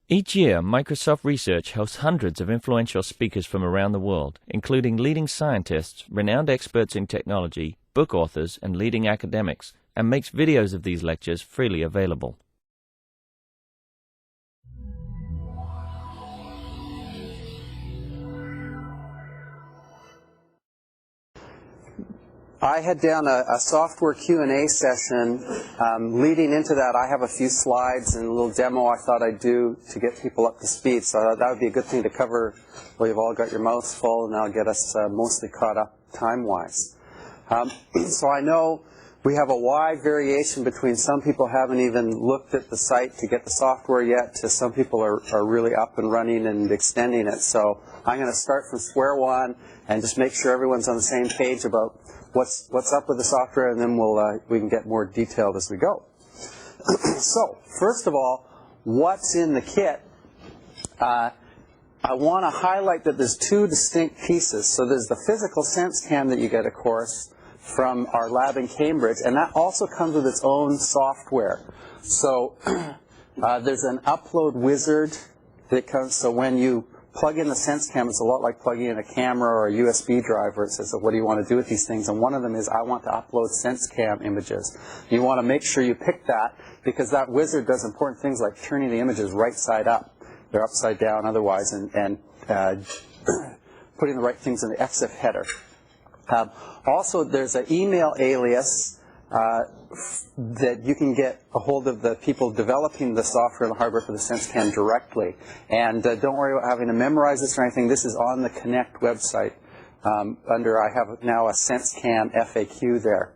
Each year, Microsoft Research hosts hundreds of influential speakers from around the world, including leading scientists, renowned experts in technology, book authors, and leading academics, and makes videos of these lectures freely available. I had down a software Q&A session. Leading into that, I have a few slides and a little demo I thought I'd do to get people up to speed. So I thought that would be a good thing to cover. Well, you've all got your mouths full, and that'll get us mostly caught up time-wise. So I know we have a wide variation between some people haven't even looked at the site to get the software yet to some people are really up and running and extending it. So I'm going to start from square one and just make sure everyone's on the same page about what's up with the software, and then we can get more detailed as we go. So, first of all, what's in the kit? I want to highlight that there's two distinct pieces. So there's the physical SenseCam that you get, of course, from our lab in Cambridge, and that also comes with its own software. So there's an upload wizard that comes, so when you plug in the SenseCam, it's a lot like plugging in a camera or a USB drive where it says, so what do you want to do with these things? And one of them is, I want to upload SenseCam images. You want to make sure you pick that because that wizard does important things like turning the images right side up. They're upside down otherwise, and putting the right things in the EXIF header. Also, there's an email alias that you can get a hold of the people developing the software and the hardware for the SenseCam directly. And don't worry about having to memorize this or anything. This is on the Connect website. I have now a SenseCam FAQ there.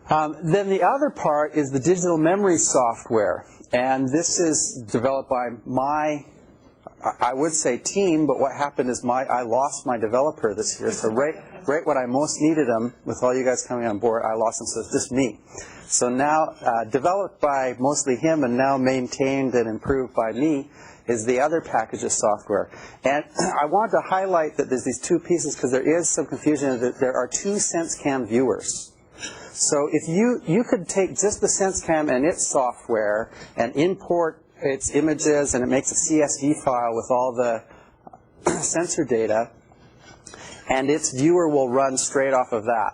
Then the other part is the digital memory software. And this is developed by my, I would say team, but what happened is I lost my developer this year. So right when I most needed him, with all you guys coming on board, I lost him, so it's just me. So now, developed by mostly him and now maintained and improved by me, is the other package of software. And I wanted to highlight that there's these two pieces because there is some confusion that there are two SenseCam viewers. So if you could take just the SenseCam and its software and import its images, and it makes a CSV file with all the sensor data, and its viewer will run straight off of that.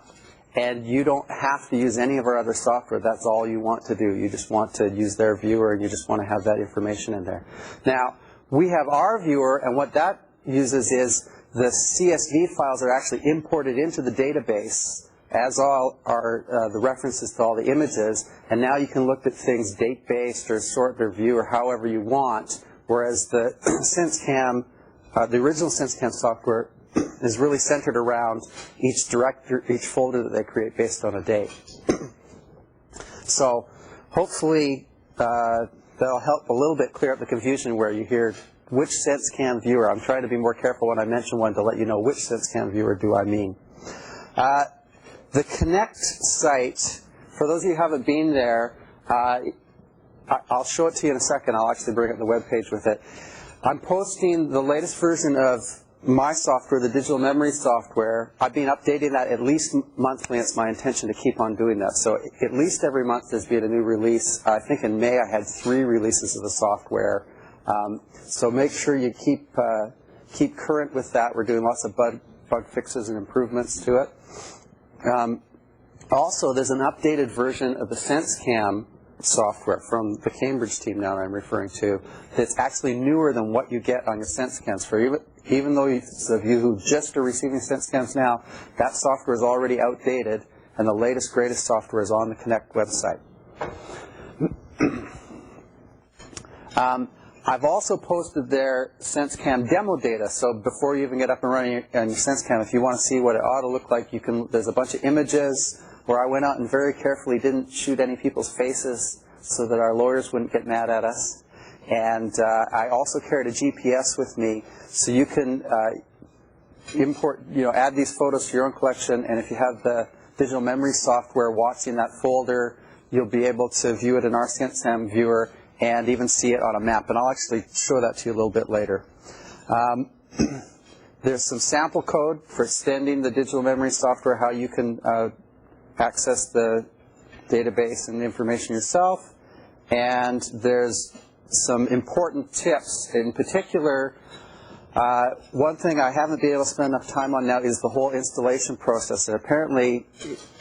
And you don't have to use any of our other software. That's all you want to do. You just want to use their viewer, and you just want to have that information in there. Now, we have our viewer, and what that uses is the CSV files are actually imported into the database as all are the references to all the images, and now you can look at things date-based or sort their view or however you want, whereas the SenseCam, the original SenseCam software is really centered around each folder that they create based on a date. So hopefully that'll help a little bit clear up the confusion where you hear which SenseCam viewer. I'm trying to be more careful when I mention one to let you know which SenseCam viewer do I mean. The Connect site, for those of you who haven't been there, I'll show it to you in a second. I'll actually bring up the web page with it. I'm posting the latest version of my software, the digital memory software. I've been updating that at least monthly. It's my intention to keep on doing that. So at least every month there's been a new release. I think in May I had 3 releases of the software. So make sure you keep current with that. We're doing lots of bug fixes and improvements to it. Also, there's an updated version of the SenseCam software from the Cambridge team now that I'm referring to that's actually newer than what you get on your SenseCams. For even though those of you who just are receiving SenseCams now, that software is already outdated, and the latest, greatest software is on the Connect website. I've also posted their SenseCam demo data. So before you even get up and running on your SenseCam, if you want to see what it ought to look like, there's a bunch of images where I went out and very carefully didn't shoot any people's faces so that our lawyers wouldn't get mad at us. And I also carried a GPS with me, so you can import, add these photos to your own collection. And if you have the digital memory software watching that folder, you'll be able to view it in our SenseCam viewer and even see it on a map. And I'll actually show that to you a little bit later. There's some sample code for extending the digital memory software, how you can access the database and the information yourself. And there's some important tips. In particular, one thing I haven't been able to spend enough time on now is the whole installation process. And apparently,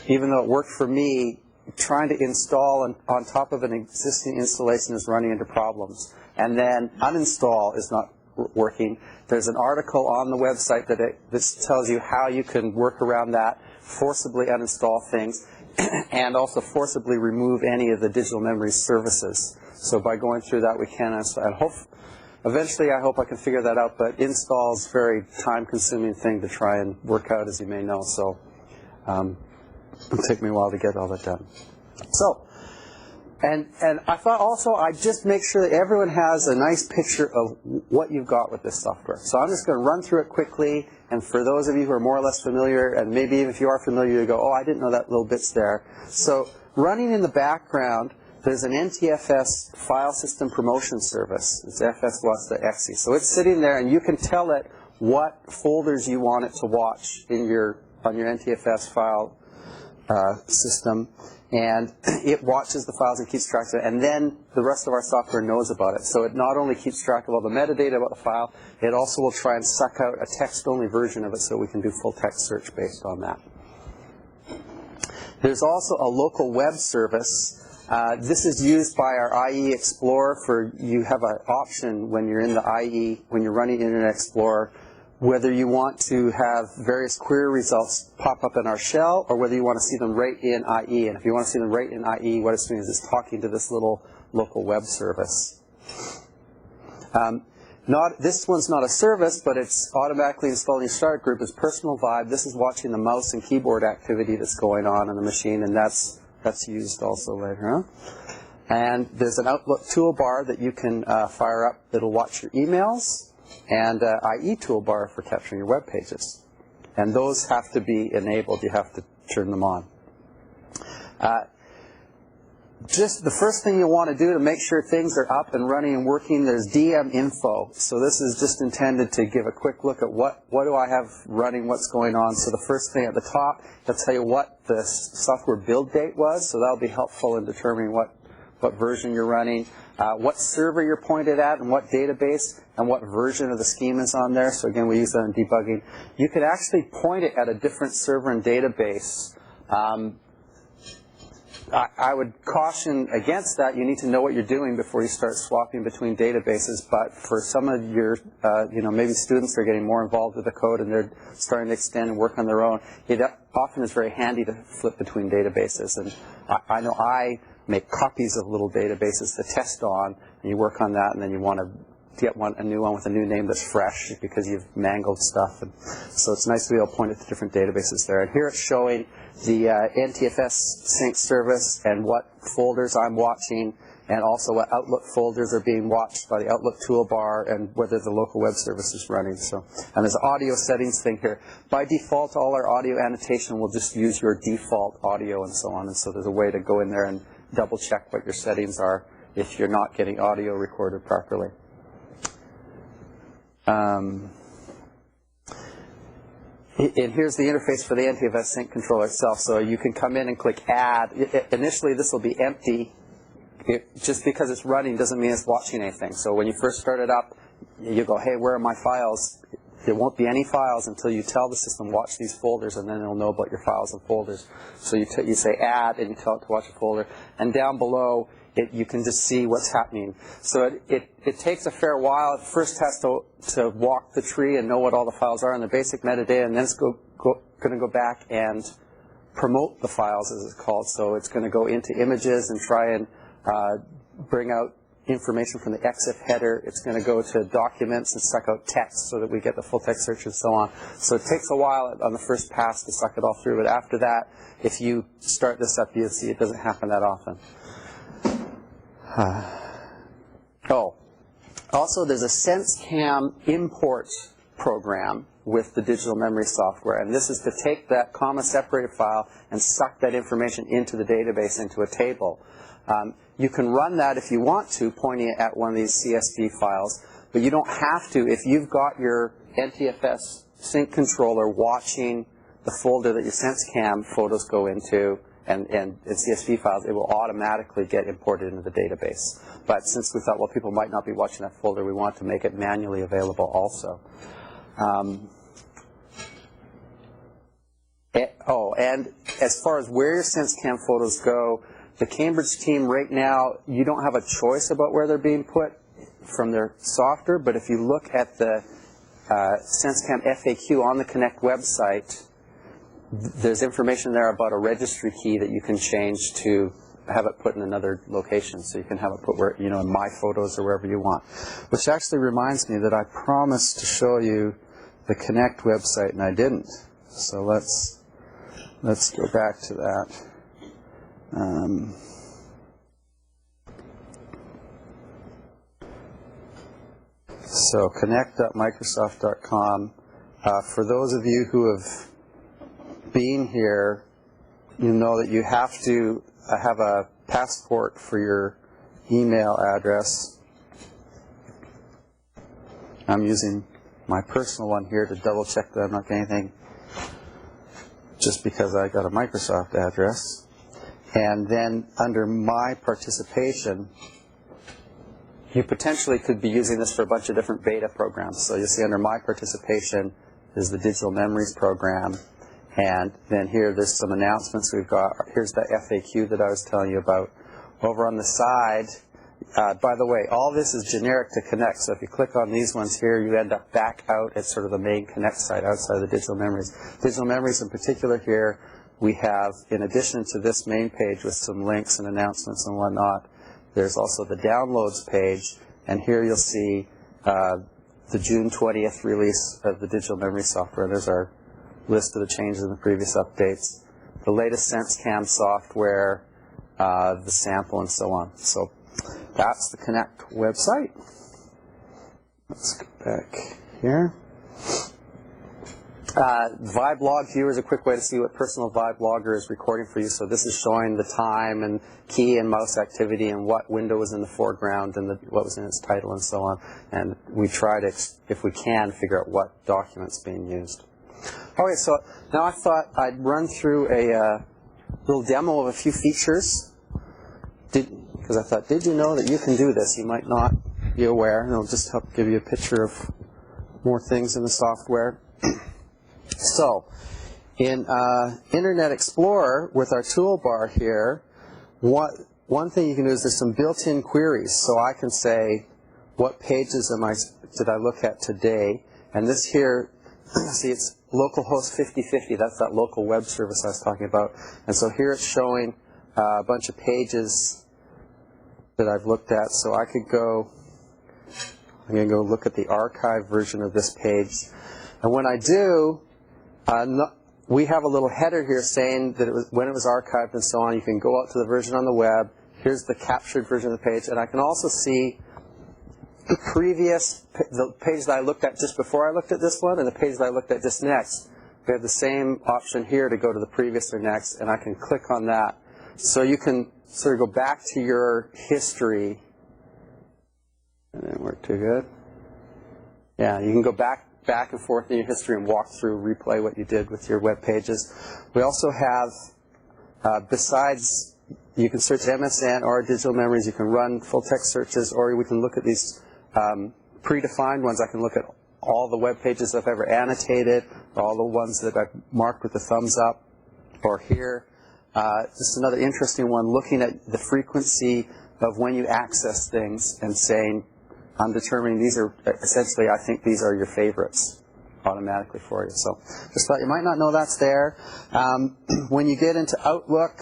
even though it worked for me, trying to install on top of an existing installation is running into problems. And then uninstall is not working. There's an article on the website that tells you how you can work around that, forcibly uninstall things, and also forcibly remove any of the digital memory services. So by going through that, we can uninstall. And eventually, I hope I can figure that out, but install is a very time-consuming thing to try and work out, as you may know. So it'll take me a while to get all that done. So, and I thought also I'd just make sure that everyone has a nice picture of what you've got with this software. So I'm just going to run through it quickly, and for those of you who are more or less familiar, and maybe even if you are familiar, you go, oh, I didn't know that little bit's there. So running in the background, there's an NTFS file system promotion service. It's fs.exe. So it's sitting there, and you can tell it what folders you want it to watch on your NTFS file system, and it watches the files and keeps track of it, and then the rest of our software knows about it. So it not only keeps track of all the metadata about the file, it also will try and suck out a text-only version of it so we can do full text search based on that. There's also a local web service. This is used by our IE Explorer you have an option when you're in the IE, when you're running Internet Explorer, whether you want to have various query results pop up in our shell or whether you want to see them right in IE. And if you want to see them right in IE, what it's doing is it's talking to this little local web service. This one's not a service, but it's automatically installing your start group. It's Personal Vibe. This is watching the mouse and keyboard activity that's going on the machine, and that's used also later on. And there's an Outlook toolbar that you can fire up that'll watch your emails, and IE toolbar for capturing your web pages. And those have to be enabled. You have to turn them on. Just the first thing you want to do to make sure things are up and running and working, there's DM info. So this is just intended to give a quick look at what do I have running, what's going on. So the first thing at the top, it'll tell you what the software build date was. So that'll be helpful in determining what version you're running, what server you're pointed at and what database, and what version of the scheme is on there. So again, we use that in debugging. You could actually point it at a different server and database. I would caution against that. You need to know what you're doing before you start swapping between databases. But for some of your, maybe students are getting more involved with the code and they're starting to extend and work on their own, it often is very handy to flip between databases. And I know I make copies of little databases to test on, and you work on that, and then you want to get a new one with a new name that's fresh because you've mangled stuff. And so it's nice to be able to point it to different databases there. And here it's showing the NTFS sync service and what folders I'm watching, and also what Outlook folders are being watched by the Outlook toolbar, and whether the local web service is running. So, and there's an audio settings thing here. By default, all our audio annotation will just use your default audio and so on. And so there's a way to go in there and double check what your settings are if you're not getting audio recorded properly. And here's the interface for the NTFS Sync Controller itself. So you can come in and click Add. Initially, this will be empty. Just because it's running doesn't mean it's watching anything. So when you first start it up, you go, hey, where are my files? There won't be any files until you tell the system, watch these folders, and then it'll know about your files and folders. So you say Add, and you tell it to watch a folder. And down below, you can just see what's happening. So it takes a fair while. It first has to walk the tree and know what all the files are and the basic metadata, and then it's going to go back and promote the files, as it's called. So it's going to go into images and try and bring out information from the EXIF header. It's going to go to documents and suck out text so that we get the full text search and so on. So it takes a while on the first pass to suck it all through, but after that, if you start this up, you'll see it doesn't happen that often. Also there's a SenseCam Imports program with the digital memory software, and this is to take that comma-separated file and suck that information into the database, into a table. You can run that if you want to, pointing it at one of these CSV files, but you don't have to. If you've got your NTFS Sync Controller watching the folder that your SenseCam photos go into, and CSV files, it will automatically get imported into the database. but since we thought, well, people might not be watching that folder, we want to make it manually available also. And as far as where your SenseCam photos go, the Cambridge team right now, you don't have a choice about where they're being put from their software, but if you look at the SenseCam FAQ on the Connect website, there's information there about a registry key that you can change to have it put in another location. So you can have it put where, in My Photos or wherever you want. Which actually reminds me that I promised to show you the Connect website, and I didn't. So let's go back to that. So connect.microsoft.com. For those of you who have been here, you know that you have to have a passport for your email address. I'm using my personal one here to double check that I'm not getting anything just because I got a Microsoft address. And then under My Participation, you potentially could be using this for a bunch of different beta programs. So you'll see under My Participation is the Digital Memories program. And then here, there's some announcements we've got. Here's the FAQ that I was telling you about. Over on the side, by the way, all this is generic to Connect. So if you click on these ones here, you end up back out at sort of the main Connect site outside of the Digital Memories. Digital Memories in particular here, we have, in addition to this main page with some links and announcements and whatnot, there's also the Downloads page. And here you'll see the June 20th release of the Digital Memory software. There's our list of the changes in the previous updates, the latest SenseCam software, the sample, and so on. So that's the Connect website. Let's go back here. Vibe Log Viewer is a quick way to see what Personal Vibe Logger is recording for you. So this is showing the time and key and mouse activity and what window was in the foreground and what was in its title and so on. And we try to, if we can, figure out what document's being used. Okay, so now I thought I'd run through a little demo of a few features. Because I thought, did you know that you can do this? You might not be aware, and it'll just help give you a picture of more things in the software. So, in Internet Explorer, with our toolbar here, one thing you can do is there's some built-in queries. So I can say, what pages did I look at today? And this here, see, it's localhost 5050. That's that local web service I was talking about. And so here it's showing a bunch of pages that I've looked at. So I could go, I'm going to go look at the archive version of this page. And when I do, we have a little header here saying that when it was archived and so on. You can go out to the version on the web. Here's the captured version of the page. And I can also see the page that I looked at just before I looked at this one and the page that I looked at just next. We have the same option here to go to the previous or next, and I can click on that. So you can sort of go back to your history. That didn't work too good. Yeah, you can go back and forth in your history and walk through, replay what you did with your web pages. We also have, besides, you can search MSN or Digital Memories, you can run full text searches, or we can look at these predefined ones. I can look at all the web pages I've ever annotated, or all the ones that I've marked with the thumbs up, or here. Just another interesting one, looking at the frequency of when you access things and saying, I'm determining these are, essentially, I think these are your favorites automatically for you. So just thought you might not know that's there. When you get into Outlook,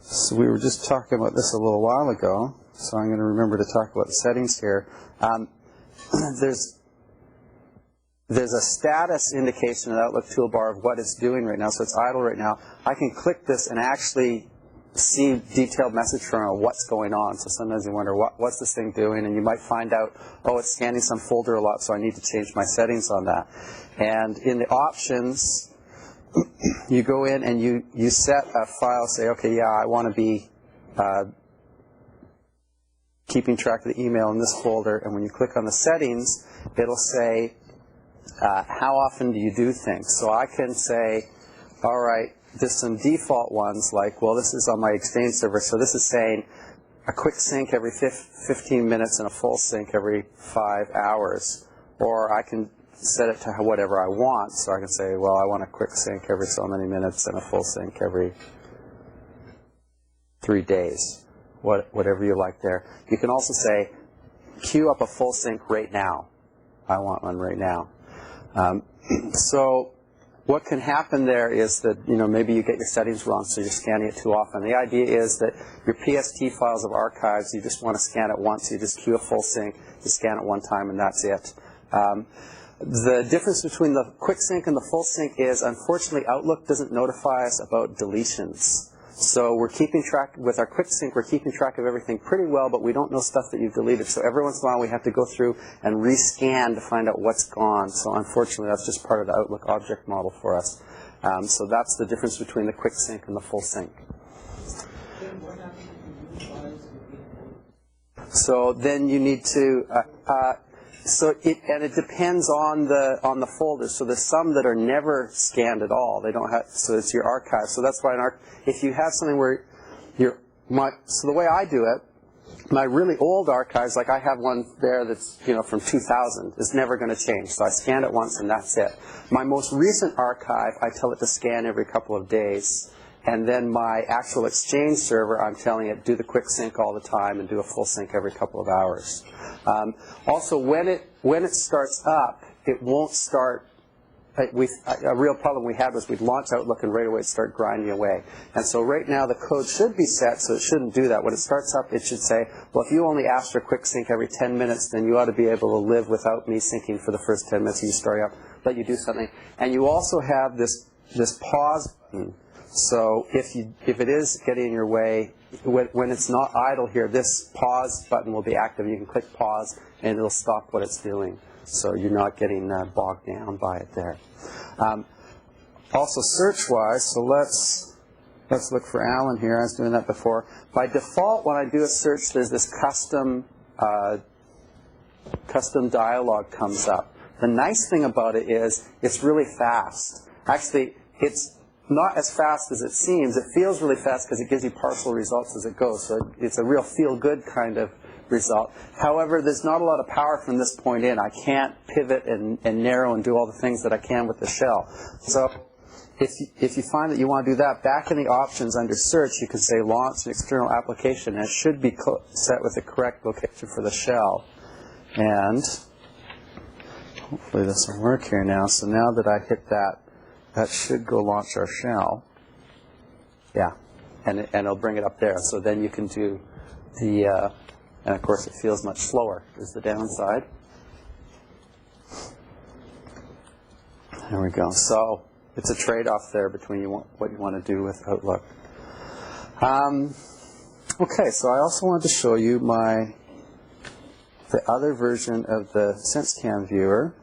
so we were just talking about this a little while ago, so I'm going to remember to talk about the settings here. There's a status indication in the Outlook toolbar of what it's doing right now, so it's idle right now. I can click this and actually see detailed message from what's going on. So sometimes you wonder, what's this thing doing? And you might find out, oh, it's scanning some folder a lot, so I need to change my settings on that. And in the options, you go in and you set a file, say, okay, yeah, I want to be keeping track of the email in this folder. And when you click on the settings, it'll say, how often do you do things? So I can say, all right, there's some default ones like, well, this is on my Exchange server, so this is saying a quick sync every 15 minutes and a full sync every 5 hours. Or I can set it to whatever I want. So I can say, well, I want a quick sync every so many minutes and a full sync every 3 days. Whatever you like there. You can also say, queue up a full sync right now. I want one right now. So what can happen there is that, maybe you get your settings wrong, so you're scanning it too often. The idea is that your PST files of archives, you just want to scan it once. You just queue a full sync, you scan it one time, and that's it. The difference between the quick sync and the full sync is, unfortunately, Outlook doesn't notify us about deletions. So we're keeping track, with our quick sync, we're keeping track of everything pretty well, but we don't know stuff that you've deleted. So every once in a while we have to go through and rescan to find out what's gone. So unfortunately that's just part of the Outlook object model for us. So that's the difference between the quick sync and the full sync. So then you need to, it depends on the folder. So there's some that are never scanned at all. They don't have, so it's your archive. So that's why if you have something where so the way I do it, my really old archives, like I have one there that's from 2000, is never going to change. So I scan it once and that's it. My most recent archive, I tell it to scan every couple of days. And then my actual Exchange server, I'm telling it, do the quick sync all the time and do a full sync every couple of hours. Also, when it starts up, it won't start. A real problem we had was we'd launch Outlook and right away it'd start grinding away. And so right now the code should be set so it shouldn't do that. When it starts up, it should say, well, if you only ask for a quick sync every 10 minutes, then you ought to be able to live without me syncing for the first 10 minutes. You start up, let you do something. And you also have this pause button. So if it is getting in your way, when it's not idle here, this pause button will be active. You can click pause and it'll stop what it's doing. So you're not getting bogged down by it there. Also search-wise, so let's look for Alan here. I was doing that before. By default, when I do a search, there's this custom dialog comes up. The nice thing about it is it's really fast. Actually, it's not as fast as it seems. It feels really fast because it gives you partial results as it goes. So it's a real feel-good kind of result. However, there's not a lot of power from this point in. I can't pivot and narrow and do all the things that I can with the shell. So if you find that you want to do that, back in the options under search, you can say launch an external application, and it should be set with the correct location for the shell. And hopefully this will work here now. So now that I hit that, that should go launch our shell. Yeah, and it'll bring it up there. So then you can do the, and of course it feels much slower is the downside. There we go. So it's a trade-off there between what you want to do with Outlook. Okay, so I also wanted to show you the other version of the SenseCam Viewer.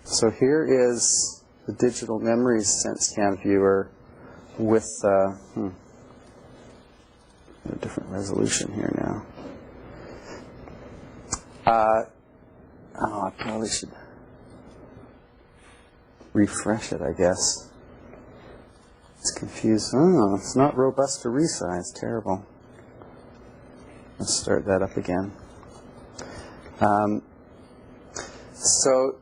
So here is the Digital Memories SenseCam Viewer with a different resolution here now. I probably should refresh it, I guess. It's confused. Oh, it's not robust to resize. Terrible. Let's start that up again. So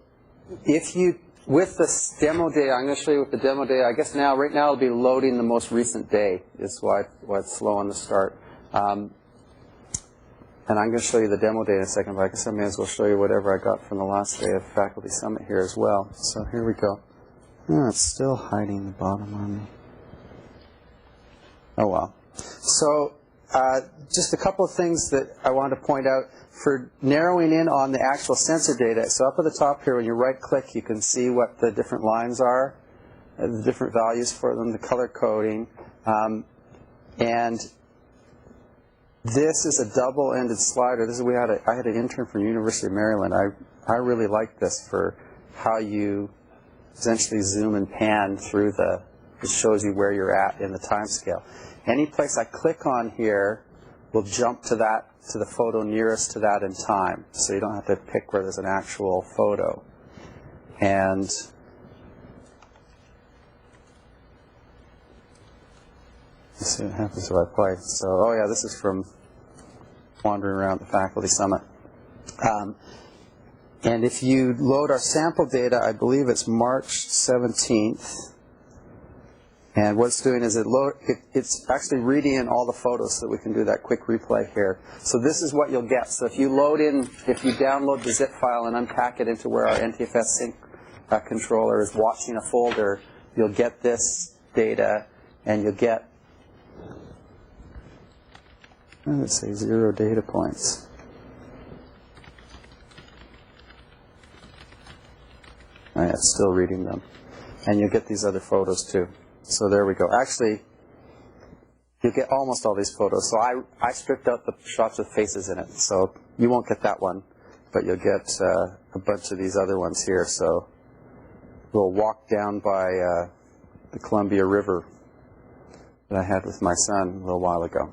if you, with this demo day, I'm going to show you with the demo day. I guess right now it'll be loading the most recent day is why it's slow on the start. And I'm going to show you the demo day in a second, but I guess I may as well show you whatever I got from the last day of Faculty Summit here as well. So here we go. Oh, it's still hiding the bottom on me. Oh well. So just a couple of things that I wanted to point out for narrowing in on the actual sensor data. So up at the top here, when you right-click, you can see what the different lines are, the different values for them, the color coding. And this is a double-ended slider. This is I had an intern from the University of Maryland. I really like this for how you essentially zoom and pan through it shows you where you're at in the time scale. Any place I click on here will jump to the photo nearest to that in time. So you don't have to pick where there's an actual photo. And Let's see what happens if I play. So, oh yeah, this is from wandering around the faculty summit. And if you load our sample data, I believe it's March 17th. And what it's doing is it's actually reading in all the photos so that we can do that quick replay here. So this is what you'll get. So if you download the zip file and unpack it into where our NTFS Sync controller is watching a folder, you'll get this data, and you'll get, let's say, 0 data points. Oh, yeah, it's still reading them. And you'll get these other photos too. So there we go. Actually, you'll get almost all these photos. So I stripped out the shots with faces in it. So you won't get that one, but you'll get a bunch of these other ones here. So we'll walk down by the Columbia River that I had with my son a little while ago.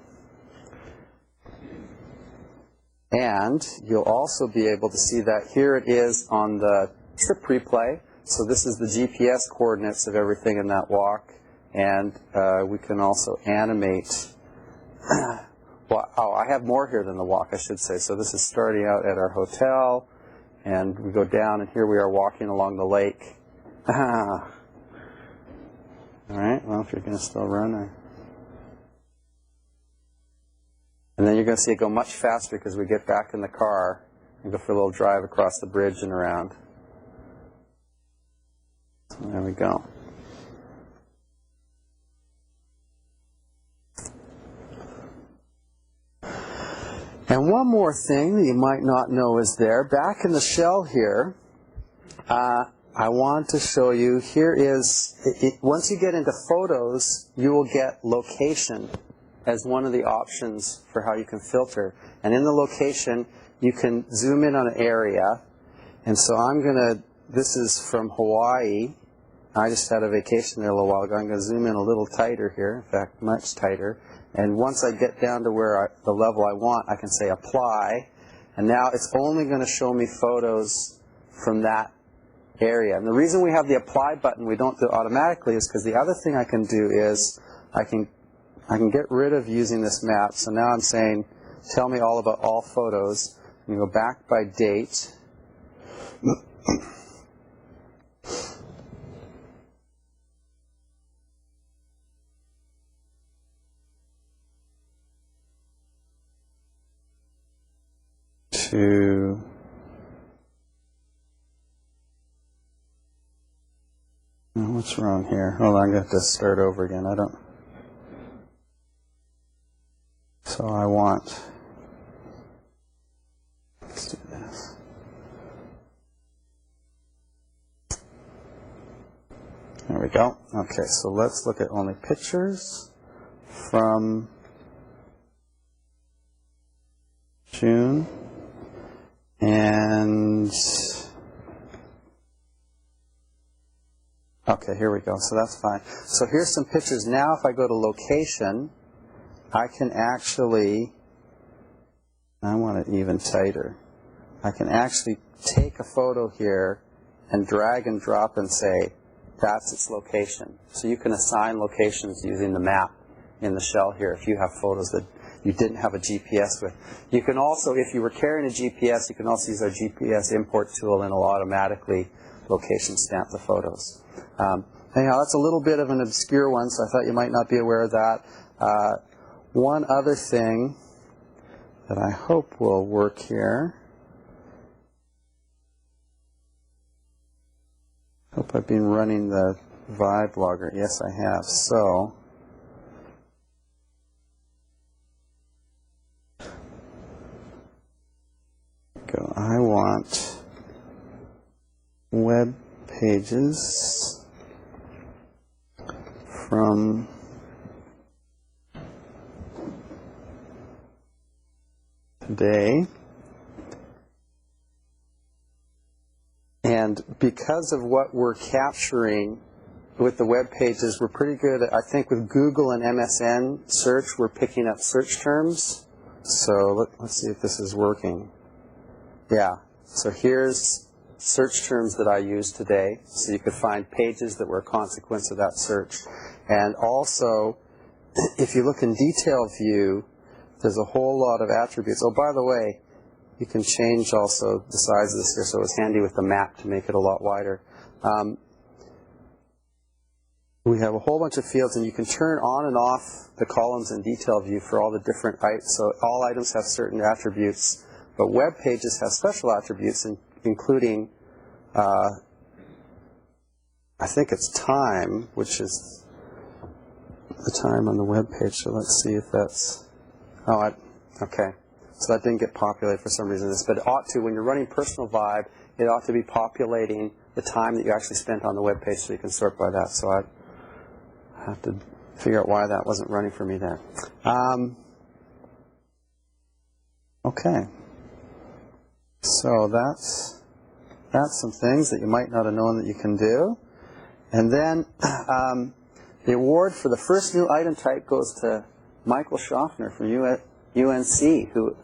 And you'll also be able to see that here it is on the trip replay. So this is the GPS coordinates of everything in that walk. And we can also animate. Well, I have more here than the walk, I should say. So this is starting out at our hotel. And we go down, and here we are walking along the lake. All right, well, if you're going to still run. And then you're going to see it go much faster because we get back in the car and go for a little drive across the bridge and around. So there we go. And one more thing that you might not know is there. Back in the shell here, I want to show you, here is, once you get into photos, you will get location as one of the options for how you can filter. And in the location, you can zoom in on an area. And so I'm going to, this is from Hawaii. I just had a vacation there a little while ago. I'm going to zoom in a little tighter here, in fact, much tighter. And once I get down to where the level I want, I can say apply. And now it's only going to show me photos from that area. And the reason we have the apply button, we don't do it automatically, is because the other thing I can do is I can get rid of using this map. So now I'm saying, tell me all about all photos. And you go back by date. To what's wrong here? Hold on, I'm going to have to start over again. So I want, let's do this. There we go. Okay, so let's look at only pictures from June. And, okay, here we go. So that's fine. So here's some pictures. Now if I go to location, I can actually, I want it even tighter. I can actually take a photo here and drag and drop and say, that's its location. So you can assign locations using the map in the shell here if you have photos that you didn't have a GPS with. You can also, if you were carrying a GPS, you can also use our GPS import tool and it'll automatically location stamp the photos. Anyhow, that's a little bit of an obscure one, so I thought you might not be aware of that. One other thing that I hope will work here. Hope I've been running the Vibe logger. Yes, I have. So I want web pages from today. And because of what we're capturing with the web pages, we're pretty good. I think with Google and MSN search, we're picking up search terms. So let's see if this is working. Yeah, so here's search terms that I used today. So you could find pages that were a consequence of that search. And also, if you look in detail view, there's a whole lot of attributes. Oh, by the way, you can change also the size of this here, so it's handy with the map to make it a lot wider. We have a whole bunch of fields, and you can turn on and off the columns in detail view for all the different items. So all items have certain attributes, but web pages have special attributes, including, I think it's time, which is the time on the web page. So let's see if that's, okay. So that didn't get populated for some reason. But it ought to, when you're running Personal Vibe, it ought to be populating the time that you actually spent on the web page, so you can sort by that. So I have to figure out why that wasn't running for me there. Okay. So that's some things that you might not have known that you can do. And then the award for the first new item type goes to Michael Schaffner from UNC, who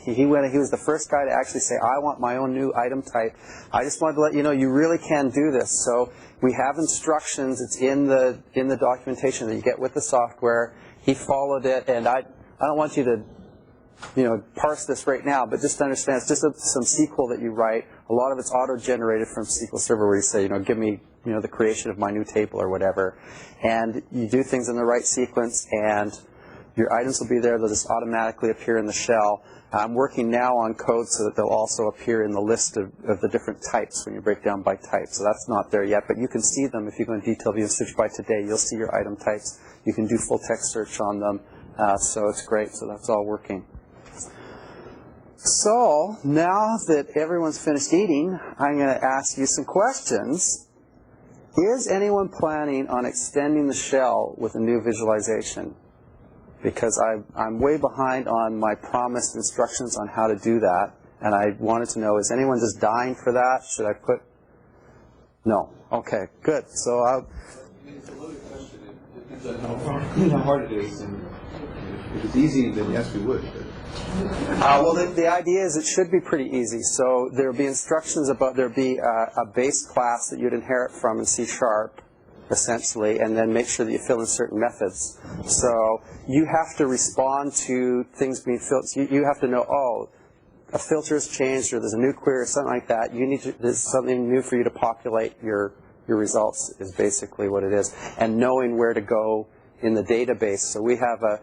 he was the first guy to actually say, I want my own new item type. I just wanted to let you know you really can do this. So we have instructions. It's in the documentation that you get with the software. He followed it, and I don't want you to parse this right now, but just to understand, it's just some SQL that you write. A lot of it's auto-generated from SQL Server, where you say, give me the creation of my new table or whatever, and you do things in the right sequence, and your items will be there. They'll just automatically appear in the shell. I'm working now on code so that they'll also appear in the list of the different types when you break down by type. So that's not there yet, but you can see them if you go in detail view and search by today. You'll see your item types. You can do full text search on them. So it's great. So that's all working. So now that everyone's finished eating, I'm going to ask you some questions. Is anyone planning on extending the shell with a new visualization? Because I'm way behind on my promised instructions on how to do that, and I wanted to know, is anyone just dying for that? Should I put? No. Okay, good. So it's a loaded question. It depends on how hard it is, and if it's easy, then yes, we would. Well, the idea is it should be pretty easy. So there will be instructions about, there will be a base class that you'd inherit from in C#, essentially, and then make sure that you fill in certain methods. So you have to respond to things being filled. You have to know, oh, a filter has changed, or there's a new query, or something like that. There's something new for you to populate your results is basically what it is, and knowing where to go in the database. So we have a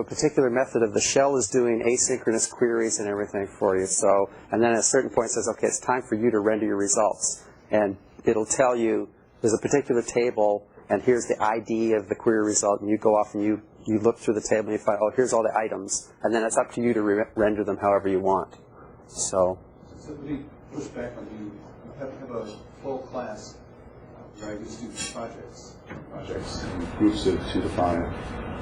particular method of the shell is doing asynchronous queries and everything for you. So, and then at a certain point it says, okay, it's time for you to render your results, and it'll tell you there's a particular table, and here's the ID of the query result, and you go off and you look through the table and you find, oh, here's all the items, and then it's up to you to render them however you want. So let me push back on you. Have a full class where I just do projects in groups of 2 to 5,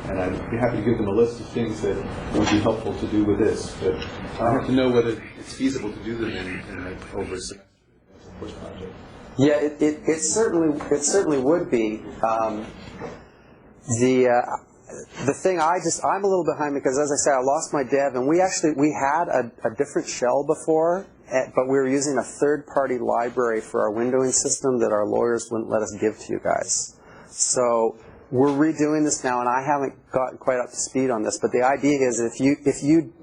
and I'd be happy to give them a list of things that would be helpful to do with this, but I have to know whether it's feasible to do them in over a semester course project. Yeah, it certainly would be. The thing I'm a little behind because, as I say, I lost my dev, and we had a different shell before, but we were using a third-party library for our windowing system that our lawyers wouldn't let us give to you guys. So we're redoing this now, and I haven't gotten quite up to speed on this. But the idea is if you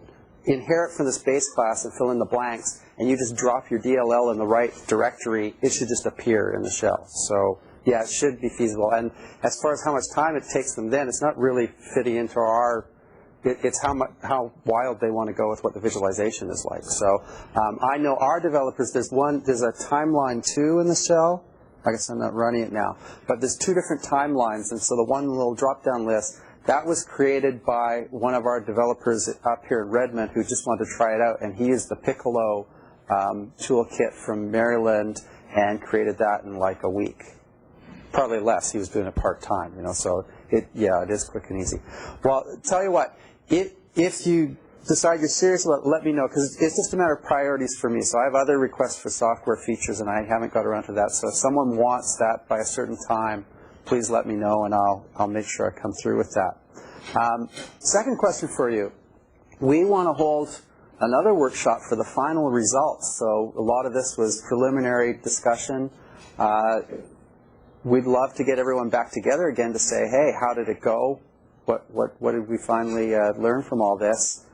inherit from this base class and fill in the blanks, and you just drop your DLL in the right directory, it should just appear in the shell. So yeah, it should be feasible. And as far as how much time it takes them then, it's not really fitting into it's how wild they want to go with what the visualization is like. So I know our developers, there's a timeline 2 in the shell. I guess I'm not running it now. But there's 2 different timelines, and so the one little drop-down list, that was created by one of our developers up here in Redmond who just wanted to try it out, and he used the Piccolo toolkit from Maryland and created that in like a week. Probably less. He was doing it part-time, so it is quick and easy. Well, tell you what, if you decide you're serious about it, let me know, because it's just a matter of priorities for me. So I have other requests for software features, and I haven't got around to that. So if someone wants that by a certain time, please let me know, and I'll make sure I come through with that. Second question for you. We want to hold another workshop for the final results. So a lot of this was preliminary discussion. We'd love to get everyone back together again to say, hey, how did it go? what did we finally learn from all this?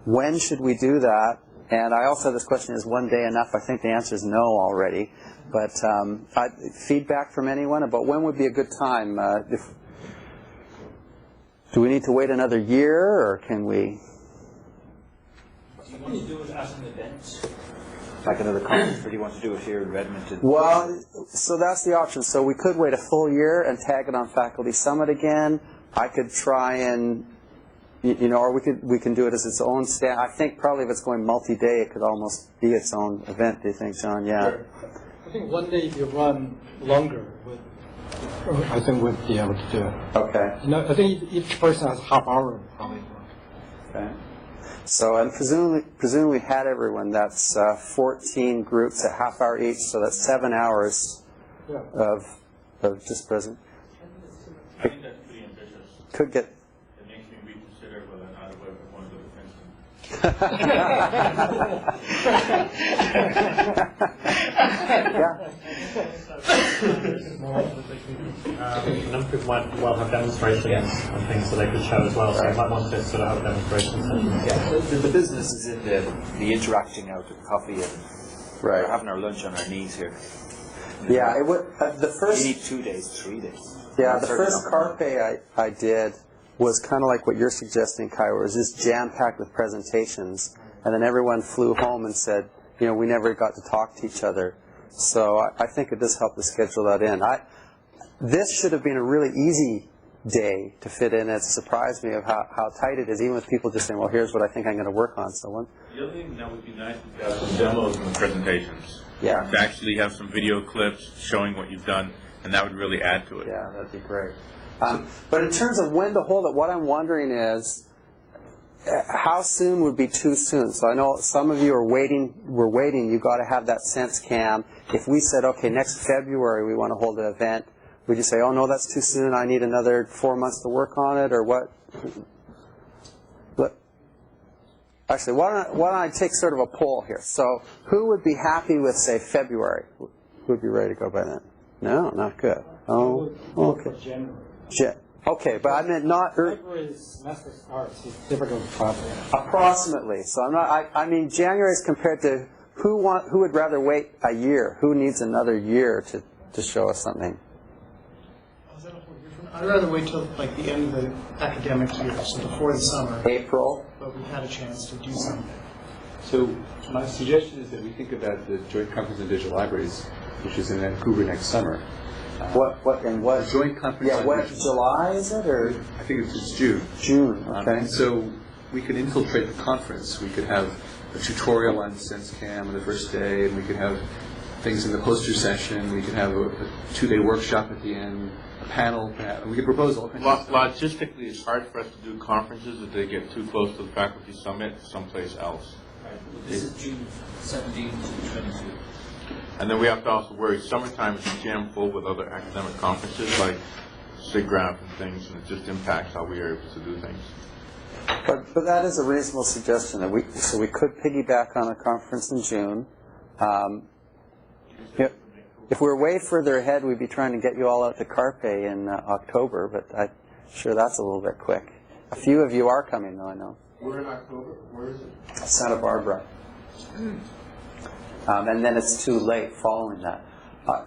When should we do that? And I also have this question, is one day enough? I think the answer is no already. But feedback from anyone about when would be a good time? Do we need to wait another year, or can we? Do you want to do it as an event? Like another conference, or do you want to do it here in Redmond? Well, so that's the option. So we could wait a full year and tag it on Faculty Summit again. I could try and, or we can do it as its own stand. I think probably if it's going multi-day, it could almost be its own event. Do you think, John? Yeah. Sure. I think one day if you run longer, I think we'd be able to do it. Okay. I think each person has half hour probably. Okay. So, and presumably we had everyone. That's 14 groups at half hour each, so that's 7 hours of just present. I think that's pretty ambitious. Could get. It makes me reconsider whether or not I would want to go to Princeton. Yeah. Some people might well have demonstrations and things that they could show as well, so you might want to sort of have a demonstration session. Yeah, the business is in the interacting out of coffee and we're having our lunch on our knees here. Yeah, it would. The first. You need 2 days, 3 days. Yeah, the first Carpe I did was kind of like what you're suggesting, Kai, where it was just jam-packed with presentations, and then everyone flew home and said, we never got to talk to each other. So I think it does help to schedule that in. This should have been a really easy day to fit in. It surprised me of how tight it is, even with people just saying, well, here's what I think I'm going to work on. So The other thing that would be nice is to have some demos and presentations. Yeah. To actually have some video clips showing what you've done, and that would really add to it. Yeah, that'd be great. But in terms of when to hold it, what I'm wondering is, how soon would be too soon? So I know some of you are waiting. We're waiting. You've got to have that SenseCam. If we said, okay, next February we want to hold an event, would you say, oh no, that's too soon. I need another 4 months to work on it, or what? Actually, why don't I take sort of a poll here? So who would be happy with, say, February? Who would be ready to go by then? No, not good. Oh, okay. Okay, but I meant not. February semester starts. It's difficult to probably. Approximately. So I'm not. I mean, January is compared to who would rather wait a year? Who needs another year to show us something? I'd rather wait till like the end of the academic year, so before the summer. April. But we had a chance to do something. So my suggestion is that we think about the Joint Conference on Digital Libraries, which is in Vancouver next summer. What Joint conference? Yeah, what, July is it, or? I think it's June. June, okay. And so we could infiltrate the conference. We could have a tutorial on SenseCam on the first day, and we could have things in the poster session. We could have a 2-day workshop at the end, a panel. We could propose all kinds of stuff. Logistically, it's hard for us to do conferences if they get too close to the faculty summit someplace else. Right. This is June 17 to 22. And then we have to also worry, summertime is jammed full with other academic conferences like SIGGRAPH and things, and it just impacts how we are able to do things. But that is a reasonable suggestion. That we could piggyback on a conference in June. If we were way further ahead, we'd be trying to get you all out to Carpe in October, but I'm sure that's a little bit quick. A few of you are coming, though, I know. We're in October. Where is it? Santa Barbara. And then it's too late following that.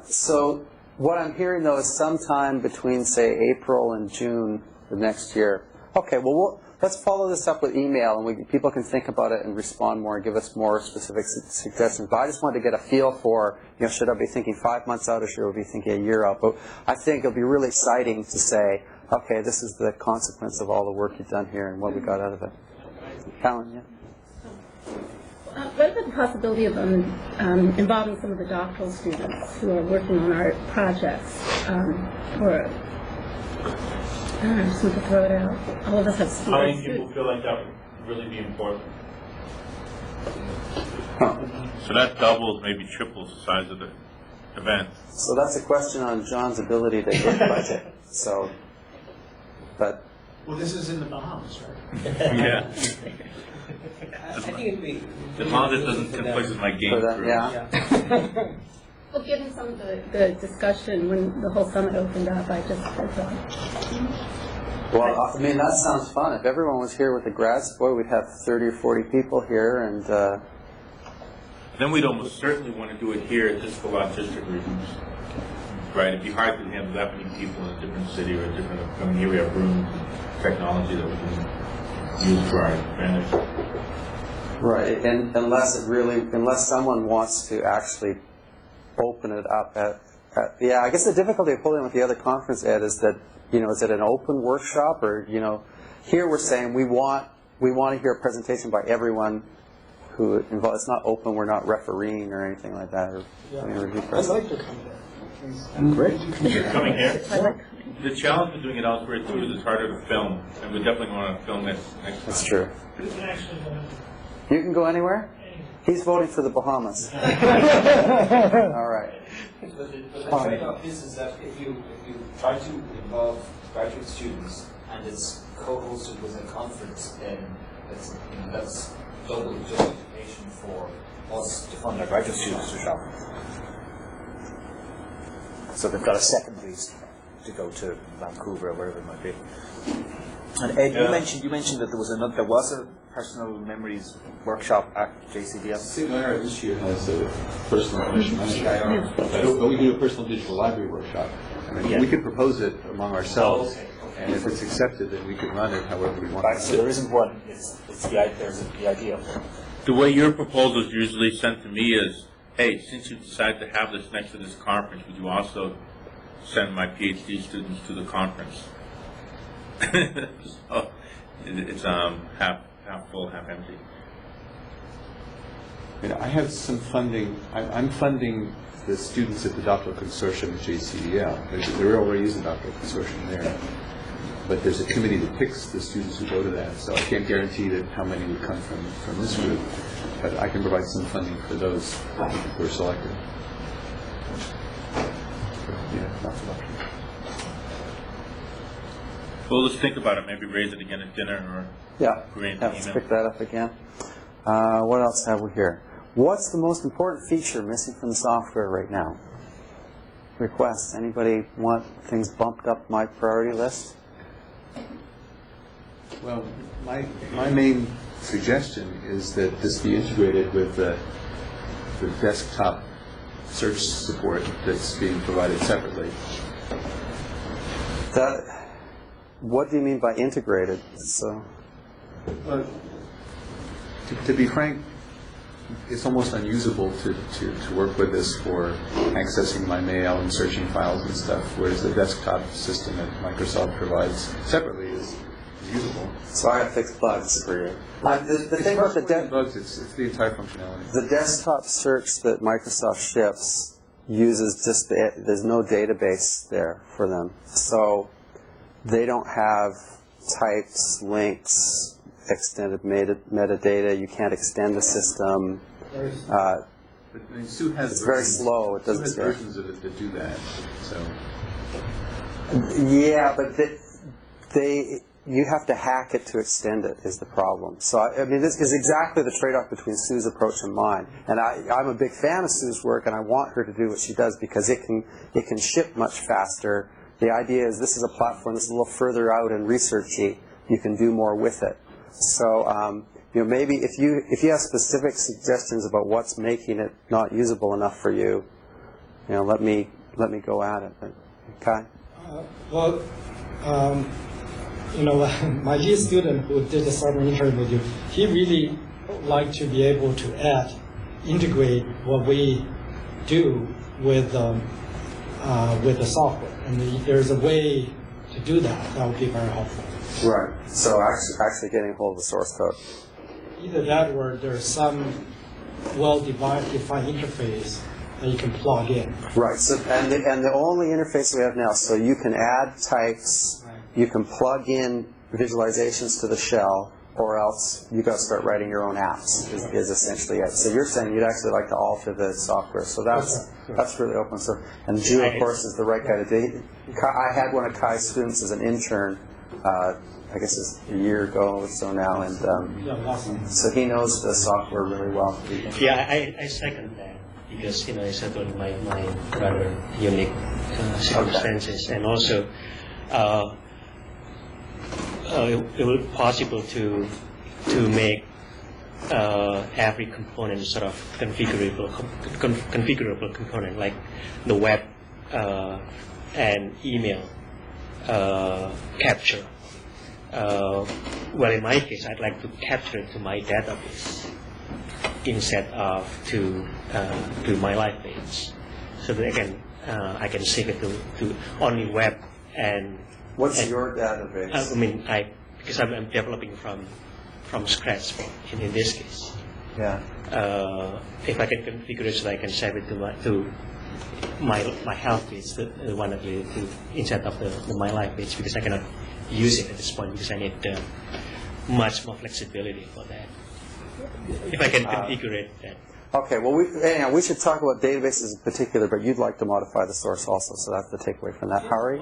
So what I'm hearing, though, is sometime between, say, April and June of next year. Okay, well, let's follow this up with email, and people can think about it and respond more and give us more specific suggestions. But I just wanted to get a feel for, should I be thinking 5 months out or should I be thinking a year out? But I think it'll be really exciting to say, okay, this is the consequence of all the work you've done here and what we got out of it. Alan, yeah? What about the possibility of involving some of the doctoral students who are working on our projects? I just want to throw it out. All of us have students. How many people feel like that would really be important? So that doubles, maybe triples the size of the event. So that's a question on John's ability to hit budget. Well, this is in the Bahamas, right? Yeah. I think it'd be. As long as it doesn't conflict with my game crew. Yeah. Well, given some of the discussion when the whole summit opened up, I just thought. Well, I mean, that sounds fun. If everyone was here with the grads, boy, we'd have 30 or 40 people here, and Then we'd almost certainly want to do it here just for logistic reasons. Right? It'd be hard to handle that many people in a different city or a different, I mean, here we have rooms and technology that we can use for our advantage. right. And unless someone wants to actually open it up yeah, I guess the difficulty of holding with the other conference, Ed, is that, is it an open workshop, or, here we're saying we want to hear a presentation by everyone who involved. It's not open. We're not refereeing or anything like that. Or I'd like to come there. Great. Coming here. The challenge with doing it elsewhere too is it's harder to film, and we definitely want to film this next time. That's true. You can go anywhere? He's voting for the Bahamas. All right. But the trade-off is that if you try to involve graduate students and it's co-hosted with a conference, then that's double justification for us to fund our graduate students to travel. So they've got a second reason to go to Vancouver or wherever it might be. And Ed, you mentioned that there was a personal memories workshop at JCDF. CIR this year has a personal information. We do a personal digital library workshop. We could propose it among ourselves, and if it's accepted, then we can run it however we want. Right, so there isn't one. There's the idea. The way your proposal is usually sent to me is, hey, since you decided to have this next to this conference, would you also send my PhD students to the conference? So it's half full, half empty. I have some funding. I'm funding the students at the doctoral consortium at JCDL. There already is a doctoral consortium there. But there's a committee that picks the students who go to that, so I can't guarantee that how many would come from this group. But I can provide some funding for those who are selected. Well, let's think about it. Maybe raise it again at dinner or Let's pick that up again. What else have we here? What's the most important feature missing from the software right now? Requests. Anybody want things bumped up my priority list? Well, my main suggestion is that this be integrated with the desktop search support that's being provided separately. What do you mean by integrated? To be frank, it's almost unusable to work with this for accessing my mail and searching files and stuff, whereas the desktop system that Microsoft provides separately is usable. So I have to fix bugs for you. The thing about the bugs, it's the entire functionality. The desktop search that Microsoft ships uses just there's no database there for them, so they don't have types, links, extended metadata. You can't extend the system. It's very slow. It doesn't. Sue has versions of it that do that. So. Yeah, but you have to hack it to extend it is the problem. So I mean, this is exactly the trade-off between Sue's approach and mine. And I'm a big fan of Sue's work, and I want her to do what she does because it can ship much faster. The idea is this is a platform that's a little further out and researchy. You can do more with it. So maybe if you have specific suggestions about what's making it not usable enough for you, let me go at it. Okay. My lead student who did the summer intern with you, he really liked to be able to integrate what we do with the software. And if there's a way to do that, that would be very helpful. Right. So actually getting hold of the source code. Either that or there's some well-defined interface that you can plug in. Right. So and the only interface we have now, so you can add types, you can plug in visualizations to the shell, or else you got to start writing your own apps. Is essentially it. So you're saying you'd actually like to alter the software. So that's really open. So and Drew, of course, is the right guy to do. I had one of Kai's students as an intern. I guess it's a year ago or so now, and so he knows the software really well. Yeah, I second that because it's about my rather unique circumstances, and also it will be possible to make every component sort of configurable component, like the web and email capture. Well, in my case, I'd like to capture it to my database instead of to my live page, so that I can save it to only web and. What's your database? I mean, because I'm developing from scratch in this case. Yeah. If I can configure it so that I can save it to my health page, the one that to instead of the my life page, because I cannot use it at this point because I need much more flexibility for that. If I can configure it, then. Okay, well, we should talk about databases in particular, but you'd like to modify the source also, so that's the takeaway from that. Harry?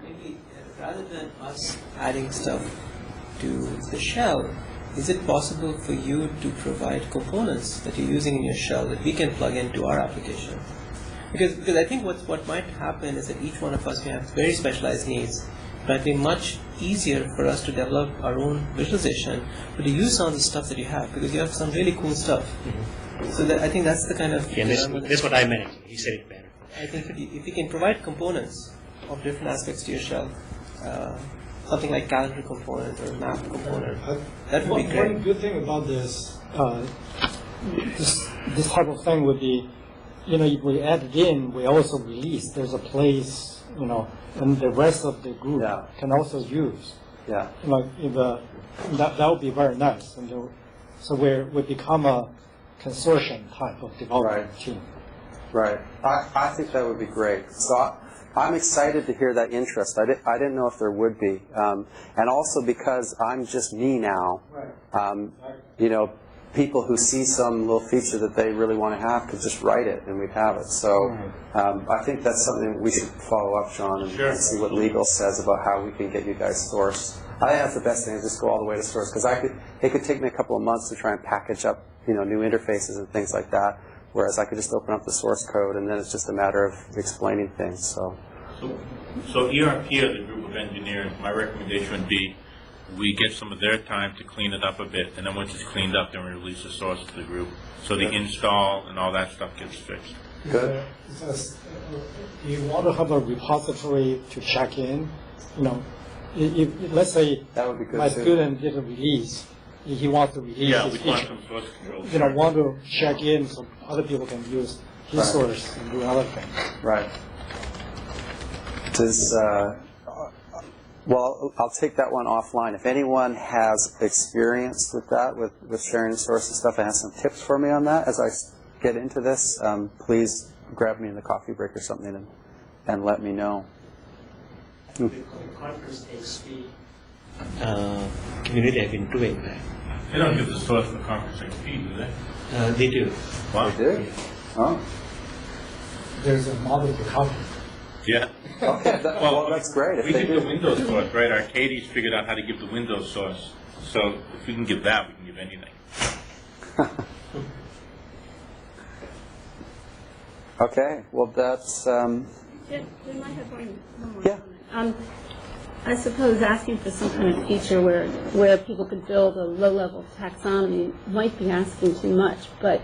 Maybe rather than us adding stuff to the shell, is it possible for you to provide components that you're using in your shell that we can plug into our application? Because I think what might happen is that each one of us may have very specialized needs. It might be much easier for us to develop our own visualization, but to use some of the stuff that you have, because you have some really cool stuff. Mm-hmm. So I think that's the kind of... Yeah, that's what I meant. He said it better. I think if you can provide components of different aspects to your shell, something like calendar component or map component, that would be great. One good thing about this type of thing would be, if we add it in, we also release. There's a place, and the rest of the group can also use. Yeah. That would be very nice. And so we become a consortium type of development team. Right. I think that would be great. So I'm excited to hear that interest. I didn't know if there would be. And also because I'm just me now, people who see some little feature that they really want to have could just write it and we'd have it. So I think that's something we should follow up, John, and see what legal says about how we can get you guys source. I think that's the best thing, is just go all the way to source, because it could take me a couple of months to try and package up new interfaces and things like that, whereas I could just open up the source code and then it's just a matter of explaining things. So ERP as a group of engineers, my recommendation would be we get some of their time to clean it up a bit, and then once it's cleaned up, then we release the source to the group. So the install and all that stuff gets fixed. Good. You want to have a repository to check in. Let's say that would be good my student did a release. He wants to release his we feature. want some source control. Want to check in so other people can use his source and do other things. Right. Well, I'll take that one offline. If anyone has experience with that, with sharing source and stuff, and has some tips for me on that as I get into this, please grab me in the coffee break or something and let me know. The Conference XP community have been doing that. They don't give the source for Conference XP, do they? They do. Wow. They do? Yeah. Oh. There's a model to copy. Yeah. Okay, well, that's great. We give the Windows source, right? Arcadis figured out how to give the Windows source. So if we can give that, we can give anything. Okay, well, that's... We might have one more. Yeah. I suppose asking for some kind of feature where people could build a low-level taxonomy might be asking too much, but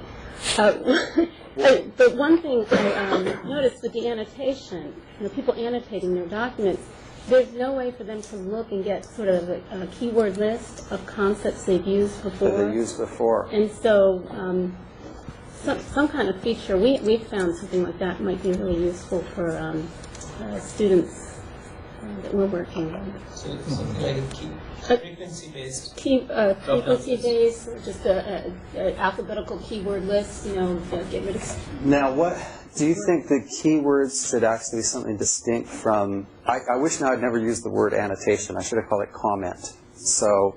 but one thing I noticed with the annotation, people annotating their documents, there's no way for them to look and get sort of a keyword list of concepts they've used before. That they used before. And so some kind of feature, we've found something like that might be really useful for students that we're working on. So something like a frequency-based. Frequency-based, or just an alphabetical keyword list, get rid of. Now, what do you think the keywords should actually be something distinct from? I wish now I'd never used the word annotation. I should have called it comment. So,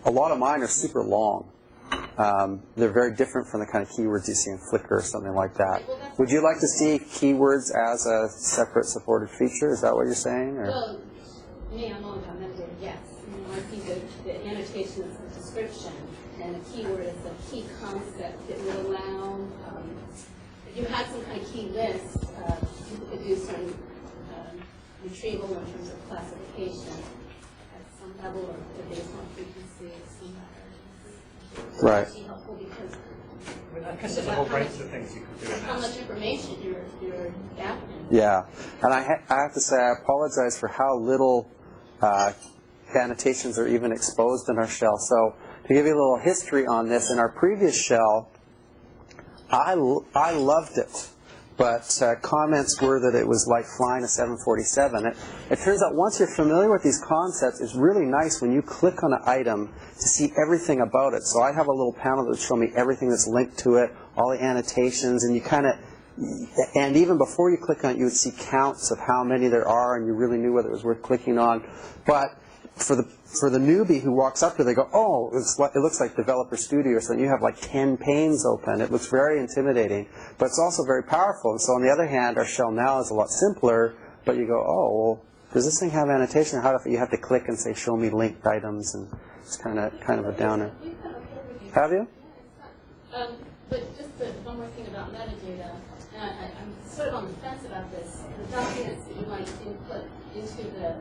a lot of mine are super long. They're very different from the kind of keywords you see in Flickr or something like that. Would you like to see keywords as a separate supported feature? Is that what you're saying? Or? Well, me, I'm all about metadata, yes. I think the annotation is a description, and a keyword is a key concept that would allow, if you had some kind of key list, you could do some retrieval in terms of classification at some level of the baseline frequency. Right. It's actually helpful because I guess there's a whole range of things you could do. how much information you're gathering. Yeah, and I have to say I apologize for how little annotations are even exposed in our shell. So to give you a little history on this, in our previous shell, I loved it, but comments were that it was like flying a 747. It turns out once you're familiar with these concepts, it's really nice when you click on an item to see everything about it. So I have a little panel that would show me everything that's linked to it, all the annotations, and you kind of, and even before you click on it, you would see counts of how many there are, and you really knew whether it was worth clicking on. But for the newbie who walks up to it, they go, oh, it looks like Developer Studio or something. You have like 10 panes open. It looks very intimidating, but it's also very powerful. And so on the other hand, our shell now is a lot simpler, but you go, oh, well, does this thing have annotation? How do you have to click and say, show me linked items, and it's kind of a downer. Have you? But just one more thing about metadata. I'm sort of on the fence about this. The documents that you might input into the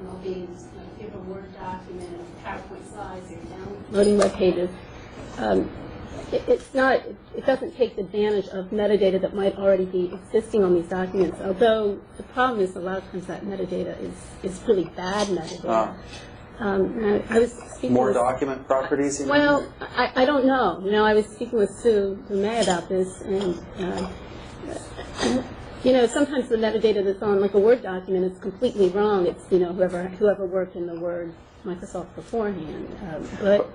MLBs, if you have a Word document, a PowerPoint slides, or you're downloading web pages, it doesn't take advantage of metadata that might already be existing on these documents, although the problem is a lot of times that metadata is really bad metadata. I was speaking More with, document properties? Well, I don't know. I was speaking with Sue May about this, and sometimes the metadata that's on like a Word document is completely wrong. It's whoever worked in the Word Microsoft beforehand. But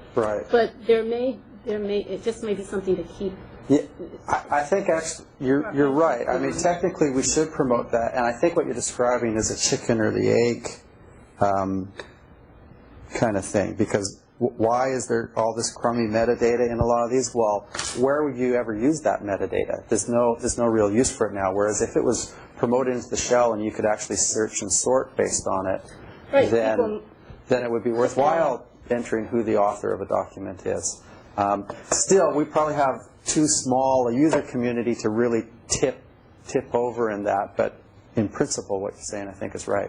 it just may be something to keep. Yeah, I think actually you're right. I mean, technically we should promote that, and I think what you're describing is a chicken or the egg kind of thing, because why is there all this crummy metadata in a lot of these? Well, where would you ever use that metadata? There's no real use for it now. Whereas if it was promoted into the shell and you could actually search and sort based on it, right, then it would be worthwhile entering who the author of a document is. Still, we probably have too small a user community to really tip over in that, but in principle what you're saying I think is right.